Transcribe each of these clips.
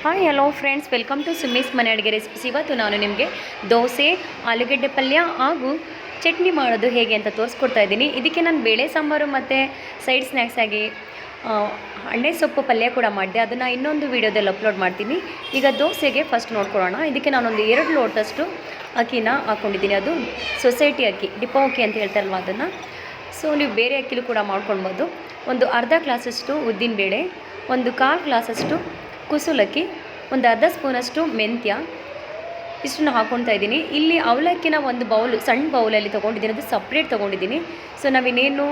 Hi hello friends, welcome to Summi's ಮನೆ ಅಡುಗೆ recipes. ಇವತ್ತು ನಾನು ನಿಮಗೆ ದೋಸೆ, ಆಲೂಗಡ್ಡೆ ಪಲ್ಯ ಹಾಗೂ ಚಟ್ನಿ ಮಾಡೋದು ಹೇಗೆ ಅಂತ ತೋರಿಸ್ಕೊಡ್ತಾ ಇದ್ದೀನಿ. ಇದಕ್ಕೆ ನಾನು ಬೇಳೆ ಸಾಂಬಾರು ಮತ್ತು ಸೈಡ್ ಸ್ನ್ಯಾಕ್ಸ್ ಆಗಿ ಅಣ್ಣೆ ಸೊಪ್ಪು ಪಲ್ಯ ಕೂಡ ಮಾಡಿದೆ. ಅದನ್ನು ಇನ್ನೊಂದು ವೀಡಿಯೋದಲ್ಲಿ ಅಪ್ಲೋಡ್ ಮಾಡ್ತೀನಿ. ಈಗ ದೋಸೆಗೆ ಫಸ್ಟ್ ನೋಡ್ಕೊಳ್ಳೋಣ. ಇದಕ್ಕೆ ನಾನೊಂದು 2 ಲೋಟಷ್ಟು ಅಕ್ಕಿನ ಹಾಕ್ಕೊಂಡಿದ್ದೀನಿ. ಅದು ಸೊಸೈಟಿ ಅಕ್ಕಿ, ಡಿಪೋ ಅಕ್ಕಿ ಅಂತ ಹೇಳ್ತಾರಲ್ವ ಅದನ್ನು. ಸೊ ನೀವು ಬೇರೆ ಅಕ್ಕಿಲೂ ಕೂಡ ಮಾಡ್ಕೊಳ್ಬೋದು. ಒಂದು ಅರ್ಧ ಗ್ಲಾಸಷ್ಟು ಉದ್ದಿನಬೇಳೆ, ಒಂದು 1/4 ಗ್ಲಾಸಷ್ಟು ಕುಸುಲಕ್ಕಿ, ಒಂದು ಅರ್ಧ ಸ್ಪೂನಷ್ಟು ಮೆಂತ್ಯ, ಇಷ್ಟನ್ನು ಹಾಕ್ಕೊಳ್ತಾ ಇದ್ದೀನಿ. ಇಲ್ಲಿ ಅವಲಕ್ಕಿನ ಒಂದು ಬೌಲು, ಸಣ್ಣ ಬೌಲಲ್ಲಿ ತೊಗೊಂಡಿದ್ದೀನಿ, ಅದು ಸಪ್ರೇಟ್ ತೊಗೊಂಡಿದ್ದೀನಿ. ಸೊ ನಾವಿನ್ನೇನು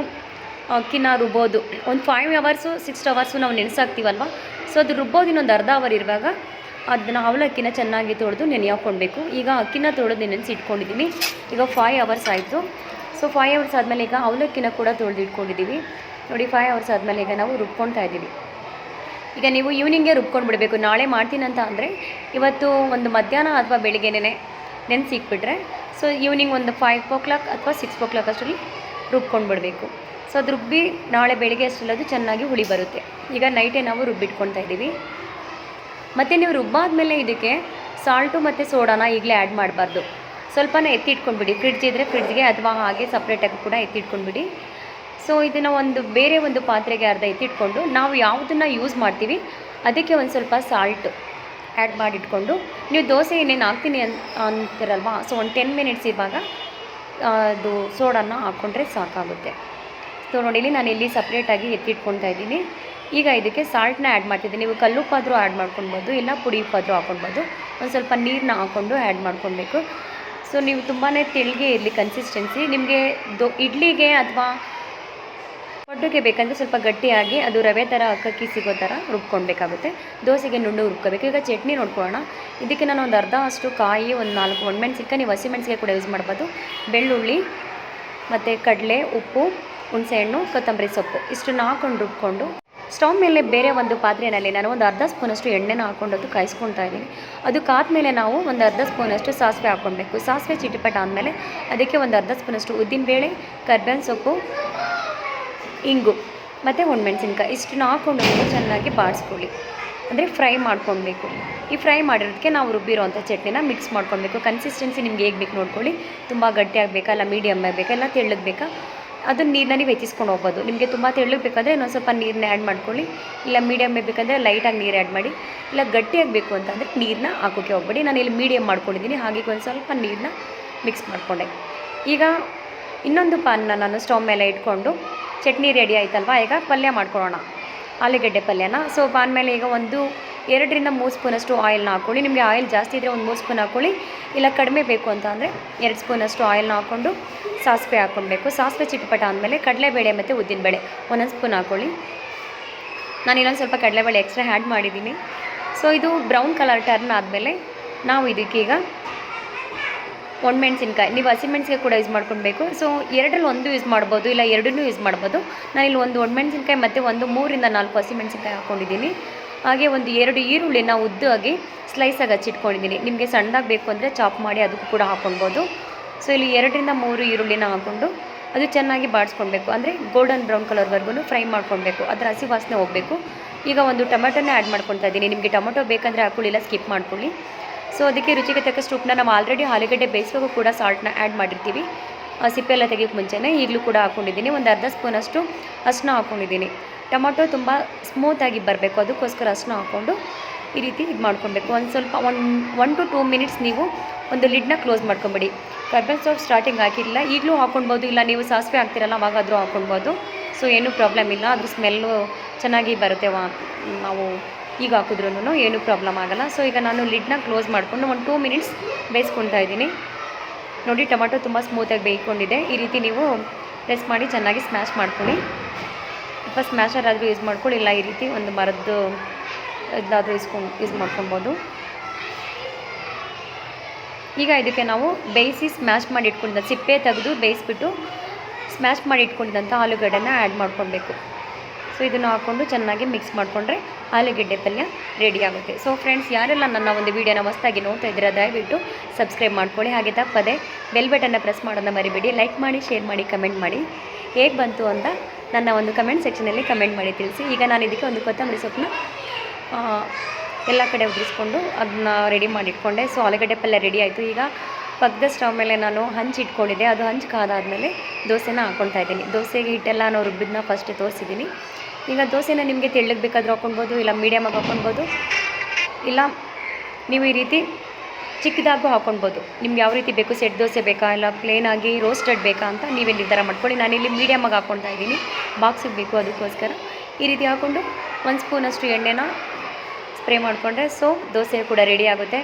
ಅಕ್ಕಿನ ರುಬ್ಬೋದು, ಒಂದು 5 ಅವರ್ಸು 6 ಅವರ್ಸು ನಾವು ನೆನೆಸಾಕ್ತೀವಲ್ವ. ಸೊ ಅದು ರುಬ್ಬೋದು ಇನ್ನೊಂದು ಅರ್ಧ ಅವರ್ ಇರುವಾಗ ಅದನ್ನು ಅವಲಕ್ಕಿನ ಚೆನ್ನಾಗಿ ತೊಳೆದು ನೆನೆ ಹಾಕ್ಕೊಳ್ಬೇಕು. ಈಗ ಅಕ್ಕಿನ ತೊಳೆದು ನೆನೆಸಿ ಇಟ್ಕೊಂಡಿದ್ದೀನಿ. ಈಗ 5 ಅವರ್ಸ್ ಆಯಿತು. ಸೊ 5 ಅವರ್ಸ್ ಆದಮೇಲೆ ಈಗ ಅವಲಕ್ಕಿನ ಕೂಡ ತೊಳೆದು ಇಟ್ಕೊಂಡಿದ್ದೀವಿ. ನೋಡಿ, 5 ಅವರ್ಸ್ ಆದಮೇಲೆ ಈಗ ನಾವು ರುಬ್ಕೊಳ್ತಾ ಇದ್ದೀವಿ. ಈಗ ನೀವು ಈವ್ನಿಂಗೇ ರುಬ್ಕೊಂಡು ಬಿಡಬೇಕು. ನಾಳೆ ಮಾಡ್ತೀನಂತ ಅಂದರೆ ಇವತ್ತು ಒಂದು ಮಧ್ಯಾಹ್ನ ಅಥವಾ ಬೆಳಿಗ್ಗೆ ನೆನೆಸಿಕ್ಬಿಟ್ರೆ ಸೊ ಈವ್ನಿಂಗ್ ಒಂದು 5 o'clock ಅಥವಾ 6 o'clock ಅಷ್ಟರಲ್ಲಿ ರುಬ್ಕೊಂಡು ಬಿಡಬೇಕು. ಸೊ ಅದು ರುಬ್ಬಿ ನಾಳೆ ಬೆಳಿಗ್ಗೆ ಅಷ್ಟರಲ್ಲದು ಚೆನ್ನಾಗಿ ಹುಳಿ ಬರುತ್ತೆ. ಈಗ ನೈಟೇ ನಾವು ರುಬ್ಬಿಟ್ಕೊಳ್ತಾ ಇದ್ದೀವಿ. ಮತ್ತು ನೀವು ರುಬ್ಬಾದ್ಮೇಲೆ ಇದಕ್ಕೆ ಸಾಲ್ಟು ಮತ್ತು ಸೋಡಾನ ಈಗಲೇ ಆ್ಯಡ್ ಮಾಡಬಾರ್ದು. ಸ್ವಲ್ಪನೇ ಎತ್ತಿಟ್ಕೊಂಡ್ಬಿಡಿ. ಫ್ರಿಡ್ಜ್ ಇದ್ದರೆ ಫ್ರಿಡ್ಜ್ಗೆ ಅಥವಾ ಹಾಗೆ ಸಪ್ರೇಟಾಗಿ ಕೂಡ ಎತ್ತಿಟ್ಕೊಂಡ್ಬಿಡಿ. ಸೊ ಇದನ್ನು ಬೇರೆ ಒಂದು ಪಾತ್ರೆಗೆ ಅರ್ಧ ಎತ್ತಿಟ್ಕೊಂಡು ನಾವು ಯಾವುದನ್ನು ಯೂಸ್ ಮಾಡ್ತೀವಿ ಅದಕ್ಕೆ ಒಂದು ಸ್ವಲ್ಪ ಸಾಲ್ಟ್ ಆ್ಯಡ್ ಮಾಡಿಟ್ಕೊಂಡು, ನೀವು ದೋಸೆ ಏನೇನು ಹಾಕ್ತೀನಿ ಅಂತೀರಲ್ವ, ಸೊ ಒಂದು 10 ಮಿನಿಟ್ಸ್ ಇವಾಗ ಅದು ಸೋಡಾನ ಹಾಕ್ಕೊಂಡ್ರೆ ಸಾಕಾಗುತ್ತೆ. ಸೊ ನೋಡಿ, ನಾನು ಇಲ್ಲಿ ಸಪ್ರೇಟಾಗಿ ಎತ್ತಿಟ್ಕೊಳ್ತಾ ಇದ್ದೀನಿ. ಈಗ ಇದಕ್ಕೆ ಸಾಲ್ಟನ್ನ ಆ್ಯಡ್ ಮಾಡ್ತಿದ್ದೀನಿ. ನೀವು ಕಲ್ಲುಪ್ಪಾದರೂ ಆ್ಯಡ್ ಮಾಡ್ಕೊಳ್ಬೋದು, ಇಲ್ಲ ಪುಡಿ ಉಪ್ಪಾದರೂ ಹಾಕ್ಕೊಳ್ಬೋದು. ಒಂದು ಸ್ವಲ್ಪ ನೀರನ್ನ ಹಾಕ್ಕೊಂಡು ಆ್ಯಡ್ ಮಾಡ್ಕೊಳ್ಬೇಕು. ಸೊ ನೀವು ತುಂಬಾ ತೆಳ್ಳಗೆ ಇರಲಿ ಕನ್ಸಿಸ್ಟೆನ್ಸಿ. ನಿಮಗೆ ಇಡ್ಲಿಗೆ ಅಥವಾ ಪಡ್ಡುಗೆ ಬೇಕಂದರೆ ಸ್ವಲ್ಪ ಗಟ್ಟಿಯಾಗಿ ಅದು ರವೆ ಥರ ಅಕ್ಕಿ ಸಿಗೋ ಥರ ರುಬ್ಕೊಳ್ಬೇಕಾಗುತ್ತೆ. ದೋಸೆಗೆ ನುಣ್ಣು ರುಬ್ಕೋಬೇಕು. ಈಗ ಚಟ್ನಿ ನೋಡ್ಕೊಳ್ಳೋಣ. ಇದಕ್ಕೆ ನಾನು ಒಂದು ಅರ್ಧ ಅಷ್ಟು ಕಾಯಿ, ಒಂದು 4 ಒಣಮೆಣ್ಸಿನ್ಕಾಯಿ, ನೀವು ಹಸಿಮೆಣ್ಸಿಗೆ ಕೂಡ ಯೂಸ್ ಮಾಡ್ಬೋದು, ಬೆಳ್ಳುಳ್ಳಿ ಮತ್ತು ಕಡಲೆ, ಉಪ್ಪು, ಹುಣಸೆಹಣ್ಣು, ಕೊತ್ತಂಬರಿ ಸೊಪ್ಪು ಇಷ್ಟನ್ನು ಹಾಕ್ಕೊಂಡು ರುಬ್ಕೊಂಡು ಸ್ಟವ್ ಮೇಲೆ ಬೇರೆ ಒಂದು ಪಾತ್ರೆಯಲ್ಲಿ ನಾನು ಒಂದು ಅರ್ಧ ಸ್ಪೂನಷ್ಟು ಎಣ್ಣೆನ ಹಾಕ್ಕೊಂಡು ಕಾಯಿಸ್ಕೊಳ್ತಾ ಇದ್ದೀನಿ. ಅದು ಕಾದ್ಮೇಲೆ ನಾವು ಒಂದು ಅರ್ಧ ಸ್ಪೂನಷ್ಟು ಸಾಸಿವೆ ಹಾಕ್ಕೊಳ್ಬೇಕು. ಸಾಸಿವೆ ಚಿಟಿಪಟ ಆದಮೇಲೆ ಅದಕ್ಕೆ ಒಂದು ಅರ್ಧ ಸ್ಪೂನಷ್ಟು ಉದ್ದಿನಬೇಳೆ, ಕರ್ಬೇವಿನ ಸೊಪ್ಪು, ಇಂಗು ಮತ್ತು ಒಣಮೆಣ್ಸಿನ್ಕಾಯಿ ಇಷ್ಟನ್ನು ಹಾಕ್ಕೊಂಡು ಚೆನ್ನಾಗಿ ಬಾಡಿಸ್ಕೊಳ್ಳಿ. ಅಂದರೆ ಫ್ರೈ ಮಾಡ್ಕೊಳ್ಬೇಕು. ಈ ಫ್ರೈ ಮಾಡಿರೋದಕ್ಕೆ ನಾವು ರುಬ್ಬಿರೋವಂಥ ಚಟ್ನಿನ ಮಿಕ್ಸ್ ಮಾಡ್ಕೊಳ್ಬೇಕು. ಕನ್ಸಿಸ್ಟೆನ್ಸಿ ನಿಮ್ಗೆ ಹೇಗೆ ಬೇಕು ನೋಡ್ಕೊಳ್ಳಿ. ತುಂಬ ಗಟ್ಟಿ ಆಗಬೇಕಾ, ಇಲ್ಲ ಮೀಡಿಯಮ್ ಆಗಬೇಕಾ, ಇಲ್ಲ ತೆಳ್ಳಗೆ ಬೇಕಾ, ಅದನ್ನು ನೀರನ್ನ ನೀವು ಹೆಚ್ಚಿಸ್ಕೊಂಡು ಹೋಗ್ಬೋದು. ನಿಮಗೆ ತುಂಬ ತೆಳ್ಳಗೆ ಬೇಕಾದರೆ ಇನ್ನೊಂದು ಸ್ವಲ್ಪ ನೀರನ್ನ ಆ್ಯಡ್ ಮಾಡ್ಕೊಳ್ಳಿ, ಇಲ್ಲ ಮೀಡಿಯಮ್ ಬೇಕಂದರೆ ಲೈಟಾಗಿ ನೀರು ಆ್ಯಡ್ ಮಾಡಿ, ಇಲ್ಲ ಗಟ್ಟಿಯಾಗಬೇಕು ಅಂತಂದರೆ ನೀರನ್ನ ಹಾಕೋಕ್ಕೆ ಹೋಗ್ಬೇಡಿ. ನಾನು ಇಲ್ಲಿ ಮೀಡಿಯಮ್ ಮಾಡ್ಕೊಂಡಿದ್ದೀನಿ, ಹಾಗೆ ಒಂದು ಸ್ವಲ್ಪ ನೀರನ್ನ ಮಿಕ್ಸ್ ಮಾಡಿಕೊಂಡೆ. ಈಗ ಇನ್ನೊಂದು ಪಾನ್ನ ನಾನು ಸ್ಟವ್ ಮೇಲೆ ಇಟ್ಕೊಂಡು, ಚಟ್ನಿ ರೆಡಿ ಆಯ್ತಲ್ವ, ಈಗ ಪಲ್ಯ ಮಾಡ್ಕೊಳ್ಳೋಣ, ಆಲೂಗಡ್ಡೆ ಪಲ್ಯನ. ಸೊ ಪಾನ್ ಮೇಲೆ ಈಗ 2 ರಿಂದ 3 ಸ್ಪೂನಷ್ಟು ಆಯಿಲ್ನ ಹಾಕ್ಕೊಳ್ಳಿ. ನಿಮಗೆ ಆಯಿಲ್ ಜಾಸ್ತಿ ಇದ್ದರೆ ಒಂದು 3 ಸ್ಪೂನ್ ಹಾಕ್ಕೊಳ್ಳಿ, ಇಲ್ಲ ಕಡಿಮೆ ಬೇಕು ಅಂತ ಅಂದರೆ 2 ಸ್ಪೂನಷ್ಟು ಆಯಿಲ್ನ ಹಾಕ್ಕೊಂಡು ಸಾಸಿವೆ ಹಾಕ್ಕೊಳ್ಬೇಕು. ಸಾಸಿವೆ ಚಿಟಪಟ ಆದಮೇಲೆ ಕಡಲೆಬೇಳೆ ಮತ್ತು ಉದ್ದಿನಬೇಳೆ 1 ಸ್ಪೂನ್ ಹಾಕ್ಕೊಳ್ಳಿ. ನಾನು ಇನ್ನೊಂದು ಸ್ವಲ್ಪ ಕಡಲೆಬೇಳೆ ಎಕ್ಸ್ಟ್ರಾ ಆ್ಯಡ್ ಮಾಡಿದ್ದೀನಿ. ಸೊ ಇದು ಬ್ರೌನ್ ಕಲರ್ ಟರ್ನ್ ಆದಮೇಲೆ ನಾವು ಇದಕ್ಕೀಗ ಒಣಮೆಣ್ಸಿನ್ಕಾಯಿ, ನೀವು ಹಸಿಮೆಣ್ಸಿನ್ಕಾಯಿ ಕೂಡ ಯೂಸ್ ಮಾಡ್ಕೊಳ್ಬೇಕು. ಸೊ 2ರಲ್ಲಿ 1 ಯೂಸ್ ಮಾಡ್ಬೋದು, ಇಲ್ಲ 2 ಯೂಸ್ ಮಾಡ್ಬೋದು. ನಾನಿಲ್ಲಿ ಒಂದು ಒಣಮೆಣ್ಸಿನ್ಕಾಯಿ ಮತ್ತು 3 ರಿಂದ 4 ಹಸಿಮೆಣ್ಸಿನ್ಕಾಯಿ ಹಾಕ್ಕೊಂಡಿದ್ದೀನಿ. ಹಾಗೆ ಒಂದು 2 ಈರುಳ್ಳಿನ ಉದ್ದಾಗಿ ಸ್ಲೈಸಾಗಿ ಹಚ್ಚಿಟ್ಕೊಂಡಿದ್ದೀನಿ. ನಿಮಗೆ ಸಣ್ಣದಾಗಿ ಬೇಕು ಅಂದರೆ ಚಾಪ್ ಮಾಡಿ ಅದಕ್ಕೂ ಕೂಡ ಹಾಕ್ಕೊಳ್ಬೋದು. ಸೊ ಇಲ್ಲಿ 2 ರಿಂದ 3 ಈರುಳ್ಳಿನ ಹಾಕ್ಕೊಂಡು ಅದು ಚೆನ್ನಾಗಿ ಬಾಡಿಸ್ಕೊಳ್ಬೇಕು. ಅಂದರೆ ಗೋಲ್ಡನ್ ಬ್ರೌನ್ ಕಲರ್ವರೆಗೂ ಫ್ರೈ ಮಾಡ್ಕೊಳ್ಬೇಕು, ಅದರ ಹಸಿ ವಾಸನೆ ಹೋಗಬೇಕು. ಈಗ ಒಂದು ಟೊಮೆಟೊನ ಆ್ಯಡ್ ಮಾಡ್ಕೊಳ್ತಾ ಇದ್ದೀನಿ. ನಿಮಗೆ ಟೊಮೆಟೊ ಬೇಕಂದರೆ ಹಾಕ್ಕೊಳ್ಳಿ, ಇಲ್ಲ ಸ್ಕಿಪ್ ಮಾಡ್ಕೊಳ್ಳಿ. ಸೊ ಅದಕ್ಕೆ ರುಚಿಗೆ ತಕ್ಕಷ್ಟು ಉಪ್ಪನ್ನ, ನಾವು ಆಲ್ರೆಡಿ ಆಲೂಗಡ್ಡೆ ಬೇಯಿಸುವಾಗ ಕೂಡ ಸಾಲ್ಟನ್ನ ಆ್ಯಡ್ ಮಾಡಿರ್ತೀವಿ, ಸಿಪ್ಪೆಲ್ಲ ತೆಗಿಯೋಕ್ಕೆ ಮುಂಚೆನೇ. ಈಗಲೂ ಕೂಡ ಹಾಕ್ಕೊಂಡಿದ್ದೀನಿ. ಒಂದು ಅರ್ಧ ಸ್ಪೂನಷ್ಟು ಅರಿಶಿನ ಹಾಕ್ಕೊಂಡಿದ್ದೀನಿ. ಟೊಮೊಟೊ ತುಂಬ ಸ್ಮೂತಾಗಿ ಬರಬೇಕು, ಅದಕ್ಕೋಸ್ಕರ ಅರಿಶಿನ ಹಾಕ್ಕೊಂಡು ಈ ರೀತಿ ಇದು ಮಾಡ್ಕೊಳ್ಬೇಕು. ಒಂದು ಸ್ವಲ್ಪ 1 to 2 ಮಿನಿಟ್ಸ್ ನೀವು ಒಂದು ಲಿಡ್ನ ಕ್ಲೋಸ್ ಮಾಡ್ಕೊಂಬಿಡಿ. ಕರ್ಬೇವಿನ ಸೊಪ್ಪು ಸ್ಟಾರ್ಟಿಂಗ್ ಹಾಕಿರಲಿಲ್ಲ, ಈಗಲೂ ಹಾಕ್ಕೊಳ್ಬೋದು, ಇಲ್ಲ ನೀವು ಸಾಸಿವೆ ಹಾಕ್ತಿರಲ್ಲ ಅವಾಗಾದರೂ ಹಾಕ್ಕೊಳ್ಬೋದು. ಸೊ ಏನೂ ಪ್ರಾಬ್ಲಮ್ ಇಲ್ಲ, ಅದ್ರ ಸ್ಮೆಲ್ಲು ಚೆನ್ನಾಗಿ ಬರುತ್ತೆ. ನಾವು ಈಗ ಹಾಕಿದ್ರೂ ಏನೂ ಪ್ರಾಬ್ಲಮ್ ಆಗೋಲ್ಲ. ಸೊ ಈಗ ನಾನು ಲಿಡ್ನ ಕ್ಲೋಸ್ ಮಾಡಿಕೊಂಡು ಒಂದು 2 ಮಿನಿಟ್ಸ್ ಬೇಯಿಸ್ಕೊಳ್ತಾ ಇದ್ದೀನಿ. ನೋಡಿ, ಟೊಮೆಟೊ ತುಂಬ ಸ್ಮೂತಾಗಿ ಬೇಯ್ಕೊಂಡಿದೆ. ಈ ರೀತಿ ನೀವು ಪ್ರೆಸ್ ಮಾಡಿ ಚೆನ್ನಾಗಿ ಸ್ಮ್ಯಾಶ್ ಮಾಡ್ಕೊಳ್ಳಿ. ಸ್ವಲ್ಪ ಸ್ಮ್ಯಾಶರ್ ಆದರೂ ಯೂಸ್ ಮಾಡ್ಕೊಳ್ಳಿ, ಇಲ್ಲ ಈ ರೀತಿ ಒಂದು ಮರದ್ದು ಇದಾದರೂ ಯೂಸ್ ಮಾಡ್ಕೊಬೋದು. ಈಗ ಇದಕ್ಕೆ ನಾವು ಬೇಯಿಸಿ ಸ್ಮ್ಯಾಶ್ ಮಾಡಿ ಇಟ್ಕೊಂಡಿದ್ದ, ಸಿಪ್ಪೆ ತೆಗೆದು ಬೇಯಿಸ್ಬಿಟ್ಟು ಸ್ಮ್ಯಾಶ್ ಮಾಡಿ ಇಟ್ಕೊಂಡಿದ್ದಂಥ ಆಲೂಗಡ್ಡೆನ ಆ್ಯಡ್ ಮಾಡ್ಕೊಳ್ಬೇಕು. ಸೊ ಇದನ್ನು ಹಾಕ್ಕೊಂಡು ಚೆನ್ನಾಗಿ ಮಿಕ್ಸ್ ಮಾಡಿಕೊಂಡ್ರೆ ಆಲೂಗಡ್ಡೆ ಪಲ್ಯ ರೆಡಿ ಆಗುತ್ತೆ. ಸೊ ಫ್ರೆಂಡ್ಸ್, ಯಾರೆಲ್ಲ ನನ್ನ ಒಂದು ವೀಡಿಯೋನ ಹೊಸದಾಗಿ ನೋಡ್ತಾ ಇದ್ದೀರಾ ದಯವಿಟ್ಟು ಸಬ್ಸ್ಕ್ರೈಬ್ ಮಾಡ್ಕೊಳ್ಳಿ. ಹಾಗೆ ತಪ್ಪದೆ ಬೆಲ್ ಬಟನ್ನ ಪ್ರೆಸ್ ಮಾಡೋದನ್ನ ಮರಿಬೇಡಿ. ಲೈಕ್ ಮಾಡಿ, ಶೇರ್ ಮಾಡಿ, ಕಮೆಂಟ್ ಮಾಡಿ. ಹೇಗೆ ಬಂತು ಅಂತ ನನ್ನ ಒಂದು ಕಮೆಂಟ್ ಸೆಕ್ಷನಲ್ಲಿ ಕಮೆಂಟ್ ಮಾಡಿ ತಿಳಿಸಿ. ಈಗ ನಾನು ಇದಕ್ಕೆ ಒಂದು ಕೊತ್ತಂಬರಿ ಸೊಪ್ಪನ್ನ ಎಲ್ಲ ಕಡೆ ಉದುರಿಸ್ಕೊಂಡು ಅದನ್ನ ರೆಡಿ ಮಾಡಿ ಇಟ್ಕೊಂಡೆ. ಸೊ ಆಲೂಗಡ್ಡೆ ಪಲ್ಯ ರೆಡಿ ಆಯಿತು. ಈಗ ಪಕ್ಕದ ಸ್ಟವ್ ಮೇಲೆ ನಾನು ಹಂಚು ಇಟ್ಕೊಂಡಿದ್ದೆ. ಅದು ಹಂಚು ಕಾದಾದಮೇಲೆ ದೋಸೆನ ಹಾಕ್ಕೊಳ್ತಾ ಇದ್ದೀನಿ. ದೋಸೆಗೆ ಹಿಟ್ಟೆಲ್ಲ ನಾನು ರುಬ್ಬಿದ್ದನ್ನ ಫಸ್ಟ್ ತೋರಿಸಿದ್ದೀನಿ. ಈಗ ದೋಸೆನ ನಿಮಗೆ ತೆಳ್ಳಗೆ ಬೇಕಾದರೂ ಹಾಕ್ಕೊಳ್ಬೋದು, ಇಲ್ಲ ಮೀಡಿಯಮಾಗಿ ಹಾಕ್ಕೊಳ್ಬೋದು, ಇಲ್ಲ ನೀವು ಈ ರೀತಿ ಚಿಕ್ಕದಾಗೂ ಹಾಕ್ಕೊಳ್ಬೋದು. ನಿಮ್ಗೆ ಯಾವ ರೀತಿ ಬೇಕು, ಸೆಟ್ ದೋಸೆ ಬೇಕಾ ಇಲ್ಲ ಪ್ಲೇನಾಗಿ ರೋಸ್ಟೆಡ್ ಬೇಕಾ ಅಂತ ನೀವೇ ನಿರ್ಧಾರ ಮಾಡ್ಕೊಳ್ಳಿ. ನಾನಿಲ್ಲಿ ಮೀಡಿಯಮಾಗಿ ಹಾಕ್ಕೊಳ್ತಾ ಇದ್ದೀನಿ, ಬಾಕ್ಸಿಗೆ ಬೇಕು ಅದಕ್ಕೋಸ್ಕರ. ಈ ರೀತಿ ಹಾಕ್ಕೊಂಡು 1 ಸ್ಪೂನಷ್ಟು ಎಣ್ಣೆನ ಸ್ಪ್ರೇ ಮಾಡಿಕೊಂಡ್ರೆ ಸೊ ದೋಸೆ ಕೂಡ ರೆಡಿ ಆಗುತ್ತೆ.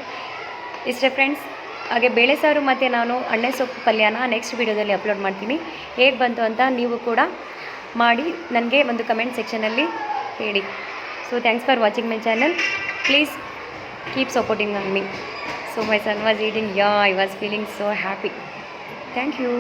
ಇಷ್ಟೇ ಫ್ರೆಂಡ್ಸ್. ಹಾಗೆ ಬೇಳೆ ಸಾರು ಮತ್ತು ನಾನು ಅಣ್ಣೆ ಸೊಪ್ಪು ಪಲ್ಯನ ನೆಕ್ಸ್ಟ್ ವೀಡಿಯೋದಲ್ಲಿ ಅಪ್ಲೋಡ್ ಮಾಡ್ತೀನಿ. ಹೇಗೆ ಬಂತು ಅಂತ ನೀವು ಕೂಡ ಮಾಡಿ ನನಗೆ ಒಂದು ಕಮೆಂಟ್ ಸೆಕ್ಷನಲ್ಲಿ ಹೇಳಿ. So thanks for watching my channel. Please keep supporting on me. So my son was eating, yeah, I was feeling so happy. Thank you.